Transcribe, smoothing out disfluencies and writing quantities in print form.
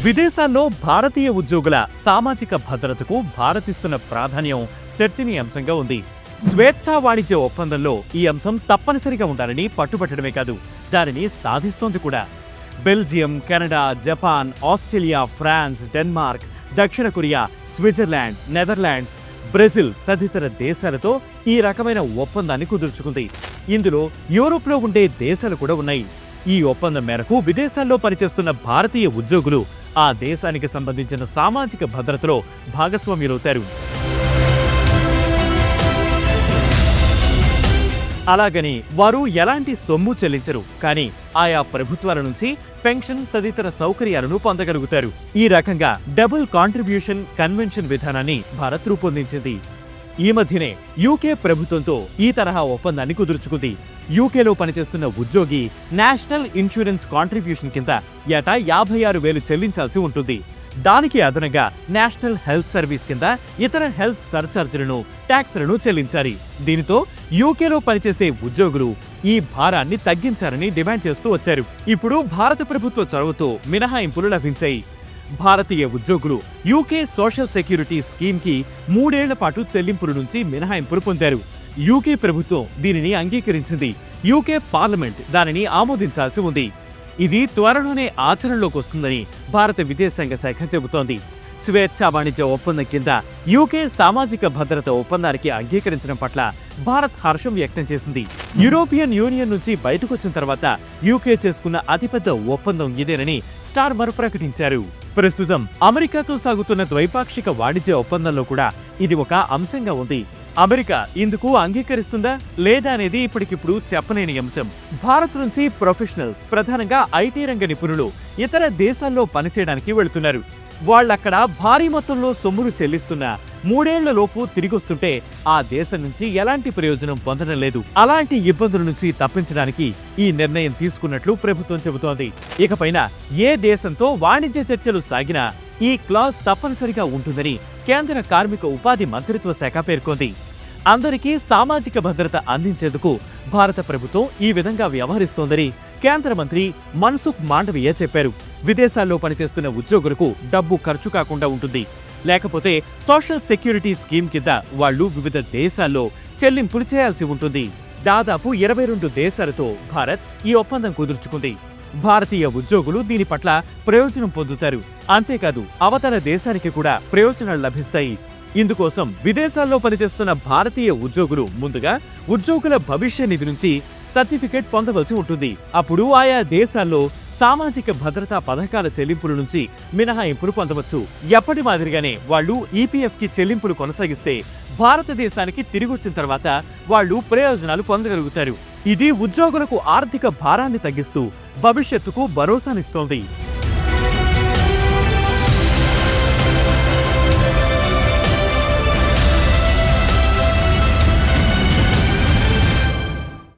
విదేశాల్లో భారతీయ ఉద్యోగుల సామాజిక భద్రతకు భారతిస్తున్న ప్రాధాన్యం చర్చనీయాంశంగా ఉంది. స్వేచ్ఛా వాణిజ్య ఒప్పందంలో ఈ అంశం తప్పనిసరిగా ఉండాలని పట్టుబట్టడమే కాదు, దానిని సాధిస్తోంది కూడా. Belgium, Canada, Japan, Australia, France, Denmark, దక్షిణ కొరియా, స్విట్జర్లాండ్, నెదర్లాండ్స్, బ్రెజిల్ తదితర దేశాలతో ఈ రకమైన ఒప్పందాన్ని కుదుర్చుకుంది. ఇందులో యూరోప్లో ఉండే దేశాలు కూడా ఉన్నాయి. ఈ ఒప్పందం మేరకు విదేశాల్లో పనిచేస్తున్న భారతీయ ఉద్యోగులు ఆ దేశానికి సంబంధించిన సామాజిక భద్రతలో భాగస్వామ్యులవుతారు. అలాగని వారు ఎలాంటి సొమ్ము చెల్లించరు, కానీ ఆయా ప్రభుత్వాల నుంచి పెన్షన్ తదితర సౌకర్యాలను పొందగలుగుతారు. ఈ రకంగా డబుల్ కాంట్రిబ్యూషన్ కన్వెన్షన్ విధానాన్ని భారత్ రూపొందించింది. ఈ మధ్యనే యూకే ప్రభుత్వంతో ఈ తరహా ఒప్పందాన్ని కుదుర్చుకుంది. యూకేలో పనిచేస్తున్న ఉద్యోగి నేషనల్ ఇన్సూరెన్స్ కాంట్రిబ్యూషన్ కింద ఏటా 56,000 చెల్లించాల్సి ఉంటుంది. దానికి అదనంగా నేషనల్ హెల్త్ సర్వీస్ కింద ఇతర హెల్త్ సర్చార్జీలను, ట్యాక్స్లను చెల్లించాలి. దీనితో యూకేలో పనిచేసే ఉద్యోగులు ఈ భారాన్ని తగ్గించాలని డిమాండ్ చేస్తూ వచ్చారు. ఇప్పుడు భారత ప్రభుత్వ చొరవతో మినహాయింపులు లభించాయి. భారతీయ ఉద్యోగులు యూకే సోషల్ సెక్యూరిటీ స్కీమ్ కి 3 ఏళ్ల పాటు చెల్లింపుల నుంచి మినహాయింపులు పొందారు. యూకే ప్రభుత్వం దీనిని అంగీకరించింది. యూకే పార్లమెంట్ దానిని ఆమోదించాల్సి ఉంది. ఇది త్వరలోనే ఆచరణలోకి వస్తుందని భారత విదేశాంగ శాఖ చెబుతోంది. స్వేచ్ఛా వాణిజ్య ఒప్పందం కింద యూకే సామాజిక భద్రత ఒప్పందానికి అంగీకరించడం పట్ల భారత్ హర్షం వ్యక్తం చేసింది. యూరోపియన్ యూనియన్ నుంచి బయటకొచ్చిన తర్వాత యూకే చేసుకున్న అతిపెద్ద ఒప్పందం ఇదేనని స్టార్మర్ ప్రకటించారు. ప్రస్తుతం అమెరికాతో సాగుతున్న ద్వైపాక్షిక వాణిజ్య ఒప్పందంలో కూడా ఇది ఒక అంశంగా ఉంది. అమెరికా ఇందుకు అంగీకరిస్తుందా లేదా అనేది ఇప్పటికిప్పుడు చెప్పలేని అంశం. భారత్ నుంచి ప్రొఫెషనల్స్, ప్రధానంగా ఐటీ రంగ నిపుణులు ఇతర దేశాల్లో పనిచేయడానికి వెళుతున్నారు. వాళ్ళక్కడ భారీ మొత్తంలో సొమ్ములు చెల్లిస్తున్నా 3 ఏళ్లలోపు తిరిగొస్తుంటే ఆ దేశం నుంచి ఎలాంటి ప్రయోజనం పొందడం లేదు. అలాంటి ఇబ్బందుల నుంచి తప్పించడానికి ఈ నిర్ణయం తీసుకున్నట్లు ప్రభుత్వం చెబుతోంది. ఇకపైన ఏ దేశంతో వాణిజ్య చర్చలు సాగినా ఈ క్లాజ్ తప్పనిసరిగా ఉంటుందని కేంద్ర కార్మిక ఉపాధి మంత్రిత్వ శాఖ పేర్కొంది. అందరికీ సామాజిక భద్రత అందించేందుకు భారత ప్రభుత్వం ఈ విధంగా వ్యవహరిస్తోందని కేంద్ర మంత్రి మన్సుఖ్ మాండవీయ చెప్పారు. విదేశాల్లో పనిచేస్తున్న ఉద్యోగులకు డబ్బు ఖర్చు కాకుండా ఉంటుంది. లేకపోతే సోషల్ సెక్యూరిటీ స్కీమ్ కింద వాళ్లు వివిధ దేశాల్లో చెల్లింపులు చేయాల్సి ఉంటుంది. దాదాపు 22 దేశాలతో భారత్ ఈ ఒప్పందం కుదుర్చుకుంది. భారతీయ ఉద్యోగులు దీని పట్ల ప్రయోజనం పొందుతారు. అంతేకాదు అవతల దేశానికి కూడా ప్రయోజనాలు లభిస్తాయి. ఇందుకోసం విదేశాల్లో పనిచేస్తున్న భారతీయ ఉద్యోగులు ముందుగా ఉద్యోగుల భవిష్య నిధి నుంచి సర్టిఫికేట్ పొందవలసి ఉంటుంది. అప్పుడు ఆయా దేశాల్లో సామాజిక భద్రతా పథకాల చెల్లింపుల నుంచి మినహాయింపులు పొందవచ్చు. ఎప్పటి మాదిరిగానే వాళ్లు ఈపీఎఫ్ కి చెల్లింపులు కొనసాగిస్తే భారతదేశానికి తిరిగొచ్చిన తర్వాత వాళ్లు ప్రయోజనాలు పొందగలుగుతారు. ఇది ఉద్యోగులకు ఆర్థిక భారాన్ని తగ్గిస్తూ భవిష్యత్తుకు భరోసానిస్తోంది.